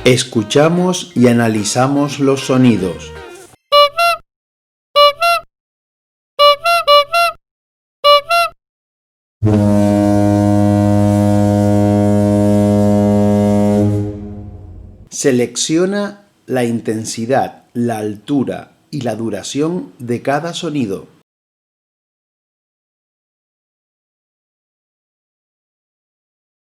Escuchamos y analizamos los sonidos. Selecciona la intensidad, la altura y la duración de cada sonido.